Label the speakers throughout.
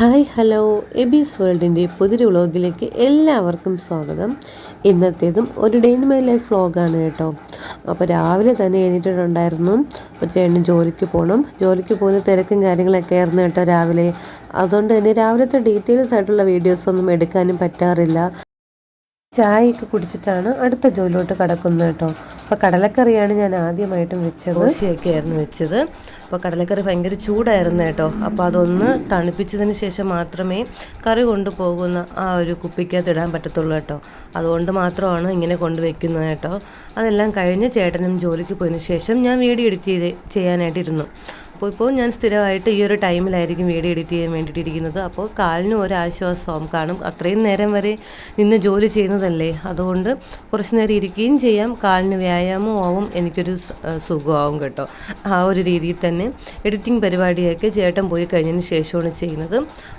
Speaker 1: Hi hello എബീസ് വേൾഡിൻ്റെ പുതിയൊരു വ്ളോഗിലേക്ക് എല്ലാവർക്കും സ്വാഗതം. ഇന്നത്തേതും ഒരു ഡേ ഇൻ മൈ ലൈഫ് വ്ളോഗാണ് കേട്ടോ. അപ്പോൾ രാവിലെ തന്നെ എണീറ്റിട്ടുണ്ടായിരുന്നു. അപ്പോൾ ചേട്ടന് ജോലിക്ക് പോകണം, ജോലിക്ക് പോകുന്ന തിരക്കും കാര്യങ്ങളൊക്കെ ആയിരുന്നു കേട്ടോ രാവിലെ. അതുകൊണ്ട് തന്നെ രാവിലത്തെ ഡീറ്റെയിൽസ് ആയിട്ടുള്ള വീഡിയോസൊന്നും എടുക്കാനും പറ്റാറില്ല. ചായയൊക്കെ കുടിച്ചിട്ടാണ് അടുത്ത ജോലിയിലോട്ട് കടക്കുന്നത് കേട്ടോ. അപ്പോൾ കടലക്കറിയാണ് ഞാൻ ആദ്യമായിട്ടും വെച്ചത്. ദോശയൊക്കെ ആയിരുന്നു വെച്ചത്. അപ്പോൾ കടലക്കറി ഭയങ്കര ചൂടായിരുന്നു കേട്ടോ. അപ്പോൾ അതൊന്ന് തണുപ്പിച്ചതിന് ശേഷം മാത്രമേ കറി കൊണ്ടുപോകുന്ന ആ ഒരു കുപ്പിക്കകത്ത് ഇടാൻ പറ്റത്തുള്ളൂ കേട്ടോ. അതുകൊണ്ട് മാത്രമാണ് ഇങ്ങനെ കൊണ്ടുവയ്ക്കുന്നത് കേട്ടോ. അതെല്ലാം കഴിഞ്ഞ് ചേട്ടനും ജോലിക്ക് പോയതിന് ശേഷം ഞാൻ വീഡിയോ എഡിറ്റ് ചെയ്യാനായിട്ടിരുന്നു. ഇപ്പോൾ ഞാൻ സ്ഥിരമായിട്ട് ഈ ഒരു ടൈമിലായിരിക്കും വീഡിയോ എഡിറ്റ് ചെയ്യാൻ വേണ്ടിയിട്ടിരിക്കുന്നത്. അപ്പോൾ കാലിന് ഒരാശ്വാസവും കാണും. അത്രയും നേരം വരെ നിന്ന് ജോലി ചെയ്യുന്നതല്ലേ, അതുകൊണ്ട് കുറച്ച് നേരം ഇരിക്കുകയും ചെയ്യാം, കാലിന് വ്യായാമവും ആവും, എനിക്കൊരു സുഖമാവും കേട്ടോ. ആ ഒരു രീതിയിൽ തന്നെ എഡിറ്റിംഗ് പരിപാടിയൊക്കെ ചേട്ടൻ പോയി കഴിഞ്ഞതിന് ശേഷമാണ് ചെയ്യുന്നത്.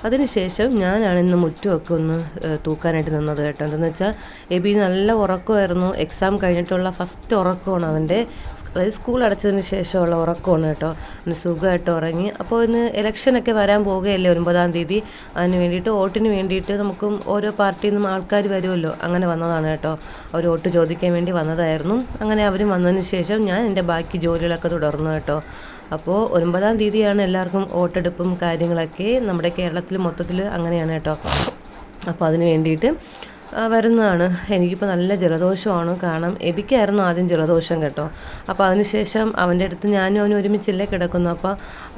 Speaker 1: അതിനുശേഷം ഞാനാണ് ഇന്ന് മുറ്റുമൊക്കെ ഒന്ന് തൂക്കാനായിട്ട് നിന്നത് കേട്ടോ. എന്താണെന്ന് വെച്ചാൽ എബി നല്ല ഉറക്കമായിരുന്നു. എക്സാം കഴിഞ്ഞിട്ടുള്ള ഫസ്റ്റ് ഉറക്കമാണ് അവൻ്റെ, അതായത് സ്കൂൾ അടച്ചതിന് ശേഷമുള്ള ഉറക്കമാണ് കേട്ടോ. സുഖമായിട്ട് ഉറങ്ങി. അപ്പോൾ ഇന്ന് ഇലക്ഷനൊക്കെ വരാൻ പോവുകയല്ലേ 9-ാം തീയതി. അതിന് വേണ്ടിയിട്ട് വോട്ടിന് വേണ്ടിയിട്ട് നമുക്കും ഓരോ പാർട്ടിയിൽ നിന്നും ആൾക്കാർ വരുമല്ലോ, അങ്ങനെ വന്നതാണ് കേട്ടോ. അവർ വോട്ട് ചോദിക്കാൻ വേണ്ടി വന്നതായിരുന്നു. അങ്ങനെ അവരും വന്നതിന് ശേഷം ഞാൻ എൻ്റെ ബാക്കി ജോലികളൊക്കെ തുടർന്നു കേട്ടോ. അപ്പോൾ 9-ാം തീയതിയാണ് എല്ലാവർക്കും വോട്ടെടുപ്പും കാര്യങ്ങളൊക്കെ. നമ്മുടെ കേരളത്തിൽ മൊത്തത്തിൽ അങ്ങനെയാണ് കേട്ടോ. അപ്പോൾ അതിന് വേണ്ടിയിട്ട് വരുന്നതാണ്. എനിക്കിപ്പോൾ നല്ല ജലദോഷമാണ്. കാരണം എബിക്കായിരുന്നു ആദ്യം ജലദോഷം കേട്ടോ. അപ്പോൾ അതിനുശേഷം അവൻ്റെ അടുത്ത് ഞാനും അവനും ഒരുമിച്ചല്ലേ കിടക്കുന്നു. അപ്പോൾ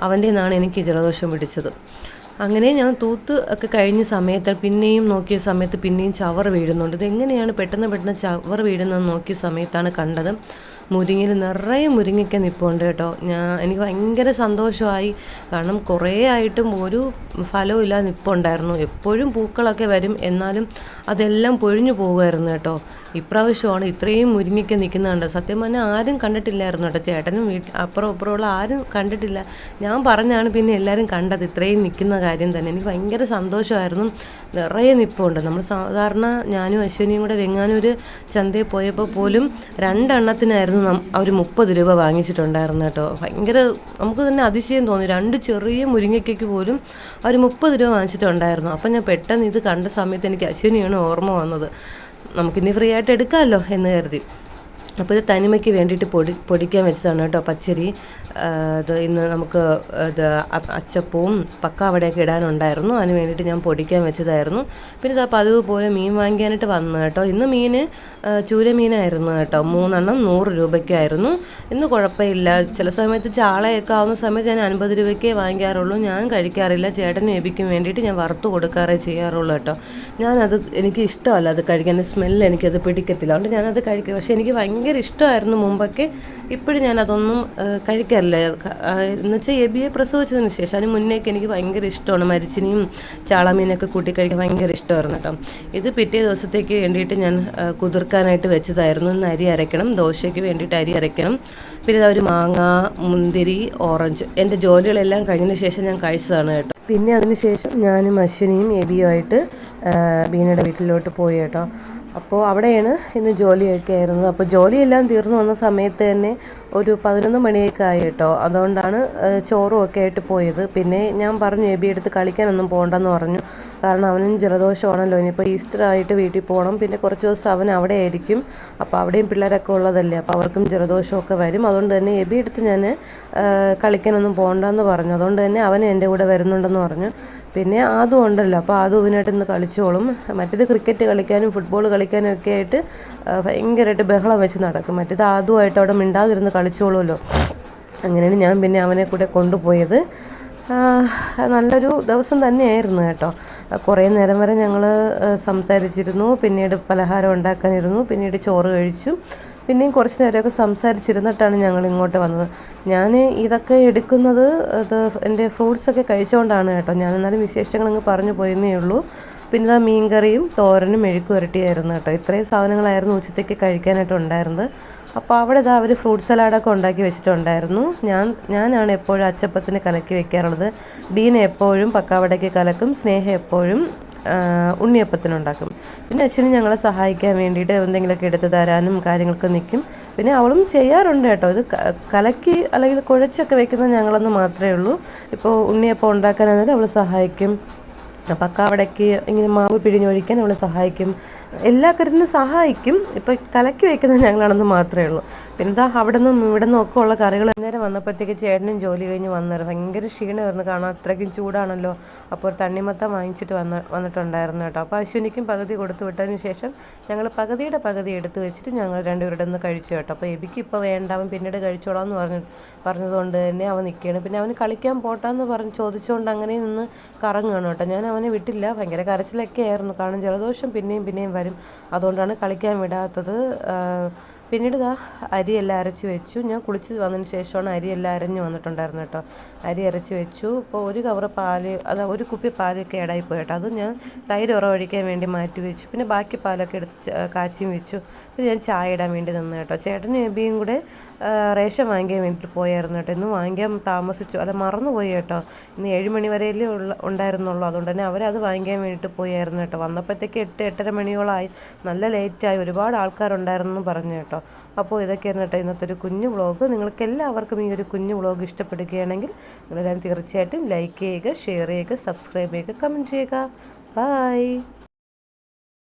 Speaker 1: അവൻ്റെ നിന്നാണ് എനിക്ക് ജലദോഷം പിടിച്ചത്. അങ്ങനെ ഞാൻ തൂത്ത് ഒക്കെ കഴിഞ്ഞ സമയത്ത് പിന്നെയും നോക്കിയ സമയത്ത് പിന്നെയും ചവർ വീഴുന്നുണ്ട്. ഇതെങ്ങനെയാണ് പെട്ടെന്ന് ചവർ വീഴുന്നതെന്ന് നോക്കിയ സമയത്താണ് കണ്ടത് മുരിങ്ങയിൽ നിറയെ മുരിങ്ങയ്ക്ക നിൽപ്പുണ്ട് കേട്ടോ. എനിക്ക് ഭയങ്കര സന്തോഷമായി. കാരണം കുറേ ആയിട്ടും ഒരു ഫലവും ഇല്ലാതെ നിൽപ്പുണ്ടായിരുന്നു. എപ്പോഴും പൂക്കളൊക്കെ വരും, എന്നാലും അതെല്ലാം പൊഴിഞ്ഞു പോകുമായിരുന്നു കേട്ടോ. ഇപ്രാവശ്യമാണ് ഇത്രയും മുരിങ്ങയ്ക്ക നിൽക്കുന്നുണ്ട്. സത്യം പറഞ്ഞാൽ ആരും കണ്ടിട്ടില്ലായിരുന്നു കേട്ടോ. ചേട്ടനും അപ്പുറം ഇപ്പുറമുള്ള ആരും കണ്ടിട്ടില്ല. ഞാൻ പറഞ്ഞാണ് പിന്നെ എല്ലാവരും കണ്ടത് ഇത്രയും നിൽക്കുന്ന കാര്യം തന്നെ. എനിക്ക് ഭയങ്കര സന്തോഷമായിരുന്നു. നിറയെ നിൽപ്പുണ്ട്. നമ്മൾ സാധാരണ ഞാനും അശ്വിനിയും കൂടെ വെങ്ങാനൂർ ചന്തയിൽ പോയപ്പോൾ പോലും 2 എണ്ണത്തിനായിരുന്നു അവർ 30 രൂപ വാങ്ങിച്ചിട്ടുണ്ടായിരുന്നു കേട്ടോ. ഭയങ്കര നമുക്ക് തന്നെ അതിശയം തോന്നി. 2 ചെറിയ മുരിങ്ങയ്ക്കയ്ക്ക് പോലും അവർ 30 രൂപ വാങ്ങിച്ചിട്ടുണ്ടായിരുന്നു. അപ്പം ഞാൻ പെട്ടെന്ന് ഇത് കണ്ട സമയത്ത് എനിക്ക് അശ്വിനിയാണ് ഓർമ്മ വന്നത്. നമുക്കിനി ഫ്രീ ആയിട്ട് എടുക്കാമല്ലോ എന്ന് കരുതി. അപ്പോൾ ഇത് തനിമയ്ക്ക് വേണ്ടിയിട്ട് പൊടിക്കാൻ വെച്ചതാണ് കേട്ടോ പച്ചരി. ഇത് ഇന്ന് നമുക്ക് ഇത് അച്ചപ്പവും പക്കാവടയൊക്കെ ഇടാനുണ്ടായിരുന്നു. അതിന് വേണ്ടിയിട്ട് ഞാൻ പൊടിക്കാൻ വെച്ചതായിരുന്നു. പിന്നെ ഇത് പതിവ് പോലെ മീൻ വാങ്ങിക്കാനായിട്ട് വന്നു കേട്ടോ. ഇന്ന് മീൻ ചൂര മീനായിരുന്നു കേട്ടോ. 3 എണ്ണം 100 രൂപയ്ക്കായിരുന്നു. ഇന്ന് കുഴപ്പമില്ല. ചില സമയത്ത് ചാളയൊക്കെ ആവുന്ന സമയത്ത് ഞാൻ 50 രൂപയ്ക്കേ വാങ്ങിക്കാറുള്ളൂ. ഞാൻ കഴിക്കാറില്ല. ചേട്ടനും എബിക്കും വേണ്ടിയിട്ട് ഞാൻ വറുത്ത് കൊടുക്കാറേ ചെയ്യാറുള്ളൂ കേട്ടോ. എനിക്ക് ഇഷ്ടമല്ല അത് കഴിക്കാൻ. സ്മെല്ല് എനിക്കത് പിടിക്കത്തില്ല. അതുകൊണ്ട് ഞാനത് കഴിക്കില്ല. പക്ഷേ എനിക്ക് ഭയങ്കര ഇഷ്ടമായിരുന്നു മുമ്പൊക്കെ. ഇപ്പോഴും ഞാനതൊന്നും കഴിക്കാറില്ല. എന്നുവെച്ചാൽ എബിയെ പ്രസവിച്ചതിന് ശേഷം. അതിന് മുന്നേക്ക് എനിക്ക് ഭയങ്കര ഇഷ്ടമാണ്. മരിച്ചിനിയും ചാളമീനൊക്കെ കൂട്ടി കഴിക്കാൻ ഭയങ്കര ഇഷ്ടമായിരുന്നു കേട്ടോ. ഇത് പിറ്റേ ദിവസത്തേക്ക് വേണ്ടിയിട്ട് ഞാൻ കുതിർക്കാനായിട്ട് വെച്ചതായിരുന്നു. ഇന്ന് അരി അരയ്ക്കണം, ദോശയ്ക്ക് വേണ്ടിയിട്ട് അരി അരയ്ക്കണം. പിന്നെ ഒരു മാങ്ങ, മുന്തിരി, ഓറഞ്ച്. എൻ്റെ ജോലികളെല്ലാം കഴിഞ്ഞതിന് ശേഷം ഞാൻ കഴിച്ചതാണ് കേട്ടോ. പിന്നെ അതിന് ശേഷം ഞാനും അശ്വിനിയും എബിയുമായിട്ട് ബീനയുടെ വീട്ടിലോട്ട് പോയി കേട്ടോ. അപ്പോൾ അവിടെയാണ് ഇന്ന് ജോലിയൊക്കെ ആയിരുന്നു. അപ്പോൾ ജോലിയെല്ലാം തീർന്നു വന്ന സമയത്ത് തന്നെ ഒരു 11 മണിയൊക്കെ ആയി കേട്ടോ. അതുകൊണ്ടാണ് ചോറും ഒക്കെ ആയിട്ട് പോയത്. പിന്നെ ഞാൻ പറഞ്ഞു എബി എടുത്ത് കളിക്കാനൊന്നും പോകണ്ടെന്ന് പറഞ്ഞു. കാരണം അവനും ജലദോഷമാണല്ലോ. ഇനിയിപ്പോൾ ഈസ്റ്റർ ആയിട്ട് വീട്ടിൽ പോകണം. പിന്നെ കുറച്ച് ദിവസം അവൻ അവിടെ ആയിരിക്കും. അപ്പോൾ അവിടെയും പിള്ളേരൊക്കെ ഉള്ളതല്ലേ, അപ്പോൾ അവർക്കും ജലദോഷമൊക്കെ വരും. അതുകൊണ്ട് തന്നെ എബി എടുത്ത് ഞാൻ കളിക്കാനൊന്നും പോകണ്ടെന്ന് പറഞ്ഞു. അതുകൊണ്ട് തന്നെ അവൻ എൻ്റെ കൂടെ വരുന്നുണ്ടെന്ന് പറഞ്ഞു. പിന്നെ അതും ഉണ്ടല്ലോ, അപ്പോൾ അതും ഇവനായിട്ട് ഇന്ന് കളിച്ചോളും. മറ്റേത് ക്രിക്കറ്റ് കളിക്കാനും ഫുട്ബോൾ കളിക്കാനും ഒക്കെ ആയിട്ട് ഭയങ്കരമായിട്ട് ബഹളം വെച്ച് നടക്കും. മറ്റേത് അതുമായിട്ട് അവിടെ മിണ്ടാതിരുന്ന് കളിച്ചോളുമല്ലോ. അങ്ങനെയാണ് ഞാൻ പിന്നെ അവനെ കൂടെ കൊണ്ടുപോയത്. നല്ലൊരു ദിവസം തന്നെയായിരുന്നു കേട്ടോ. കുറേ നേരം വരെ ഞങ്ങൾ സംസാരിച്ചിരുന്നു. പിന്നീട് പലഹാരം ഉണ്ടാക്കാനിരുന്നു. പിന്നീട് ചോറ് കഴിച്ചു. പിന്നെയും കുറച്ച് നേരമൊക്കെ സംസാരിച്ചിരുന്നിട്ടാണ് ഞങ്ങൾ ഇങ്ങോട്ട് വന്നത്. ഞാൻ ഇതൊക്കെ എടുക്കുന്നത് എൻ്റെ ഫ്രൂട്ട്സൊക്കെ കഴിച്ചുകൊണ്ടാണ് കേട്ടോ. ഞാനെന്നാലും വിശേഷങ്ങളങ്ങ് പറഞ്ഞു പോയെന്നേ ഉള്ളൂ. പിന്നെ മീൻകറിയും തോരനും മെഴുക്ക് പുരട്ടിയായിരുന്നു കേട്ടോ. ഇത്രയും സാധനങ്ങളായിരുന്നു ഉച്ചത്തേക്ക് കഴിക്കാനായിട്ട് ഉണ്ടായിരുന്നത്. അപ്പോൾ അവിടെ അവർ ഫ്രൂട്ട് സലാഡൊക്കെ ഉണ്ടാക്കി വെച്ചിട്ടുണ്ടായിരുന്നു. ഞാനാണ് എപ്പോഴും അച്ചപ്പത്തിന് കലക്കി വെക്കാറുള്ളത്. ബീന എപ്പോഴും പക്കാവടയ്ക്ക് കലക്കും. സ്നേഹ എപ്പോഴും ഉണ്ണിയപ്പത്തിനുണ്ടാക്കും. പിന്നെ അശ്വിനി ഞങ്ങളെ സഹായിക്കാൻ വേണ്ടിയിട്ട് എന്തെങ്കിലുമൊക്കെ എടുത്ത് തരാനും കാര്യങ്ങളൊക്കെ നിൽക്കും. പിന്നെ അവളും ചെയ്യാറുണ്ട് കേട്ടോ. ഇത് കലക്കി അല്ലെങ്കിൽ കുഴച്ചൊക്കെ വെക്കുന്നത് ഞങ്ങളെന്ന് മാത്രമേ ഉള്ളൂ. ഇപ്പോൾ ഉണ്ണിയപ്പം ഉണ്ടാക്കാനാണെങ്കിലും അവൾ സഹായിക്കും. അപ്പോൾ അവിടേക്ക് ഇങ്ങനെ മാവ് പിഴിഞ്ഞൊഴിക്കാൻ അവൾ സഹായിക്കും, എല്ലാ കാര്യത്തിനും സഹായിക്കും. ഇപ്പോൾ കലക്കി വയ്ക്കുന്നത് ഞങ്ങളാണെന്ന് മാത്രമേ ഉള്ളൂ. പിന്നെ ഇതാ അവിടെ നിന്നും ഇവിടെ നിന്നും ഒക്കെ ഉള്ള കറികൾ നേരം വന്നപ്പോഴത്തേക്ക് ചേട്ടനും ജോലി കഴിഞ്ഞ് വന്നേരം ഭയങ്കര ക്ഷീണമായിരുന്നു, കാണാൻ അത്രയ്ക്കും ചൂടാണല്ലോ. അപ്പോൾ ഒരു തണ്ണിമത്തം വാങ്ങിച്ചിട്ട് വന്നിട്ടുണ്ടായിരുന്നു കേട്ടോ. അപ്പോൾ അശ്വിനിക്കും പകുതി കൊടുത്തു വിട്ടതിന് ശേഷം ഞങ്ങൾ പകുതി എടുത്ത് വെച്ചിട്ട് ഞങ്ങൾ രണ്ടുപേരുടെ ഒന്ന് കഴിച്ചു കേട്ടോ. അപ്പോൾ എബിക്ക് ഇപ്പോൾ വേണ്ട, അവൻ പിന്നീട് കഴിച്ചോളാം എന്ന് പറഞ്ഞതുകൊണ്ട് തന്നെ അവൻ നിൽക്കുകയാണ്. പിന്നെ അവന് കളിക്കാൻ പോട്ടാന്ന് ചോദിച്ചുകൊണ്ട് അങ്ങനെ നിന്ന് കറങ്ങുകയാണ് കേട്ടോ. ഞാൻ അവനെ വിട്ടില്ല, ഭയങ്കര കരച്ചിലൊക്കെ ആയിരുന്നു, കാരണം ജലദോഷം പിന്നെയും വരും, അതുകൊണ്ടാണ് കളിക്കാൻ വിടാത്തത്. പിന്നീട് അരിയെല്ലാം അരച്ച് വെച്ചു. ഞാൻ കുളിച്ച് വന്നതിന് ശേഷമാണ് അരിയെല്ലാം അരഞ്ഞ് വന്നിട്ടുണ്ടായിരുന്നു കേട്ടോ. അരി അരച്ച് വെച്ചു. ഇപ്പോൾ ഒരു കവറ് പാല്, ഒരു കുപ്പി പാലൊക്കെ ഇടായിപ്പോയി കേട്ടോ. അത് ഞാൻ തൈര് ഉറവഴിക്കാൻ വേണ്ടി മാറ്റി വെച്ചു. പിന്നെ ബാക്കി പാലൊക്കെ എടുത്ത് കാച്ചിയും വെച്ചു. പിന്നെ ഞാൻ ചായ ഇടാൻ വേണ്ടി നിന്ന് കേട്ടോ. ചേട്ടനും എബിയും കൂടെ റേഷൻ വാങ്ങിക്കാൻ വേണ്ടിയിട്ട് പോയായിരുന്നു കേട്ടോ. ഇന്ന് വാങ്ങിക്കാൻ താമസിച്ചു, മറന്നുപോയി കേട്ടോ. ഇന്ന് 7 മണി വരെയല്ലേ ഉണ്ടായിരുന്നുള്ളൂ, അതുകൊണ്ട് തന്നെ അവരത് വാങ്ങിക്കാൻ വേണ്ടിയിട്ട് പോയായിരുന്നു കേട്ടോ. വന്നപ്പോഴത്തേക്ക് 8-8:30 മണിയോളമായി, നല്ല ലേറ്റായി, ഒരുപാട് ആൾക്കാരുണ്ടായിരുന്നു പറഞ്ഞു കേട്ടോ. അപ്പോൾ ഇതൊക്കെയാണ് കേട്ടോ ഇന്നത്തെ ഒരു കുഞ്ഞു വ്ളോഗ്. നിങ്ങൾക്ക് എല്ലാവർക്കും ഈ ഒരു കുഞ്ഞു വ്ളോഗ് ഇഷ്ടപ്പെടുകയാണെങ്കിൽ നിങ്ങളെല്ലാം തീർച്ചയായിട്ടും ലൈക്ക് ചെയ്യുക, ഷെയർ ചെയ്യുക, സബ്സ്ക്രൈബ് ചെയ്യുക, കമൻറ്റ് ചെയ്യുക. ബൈ.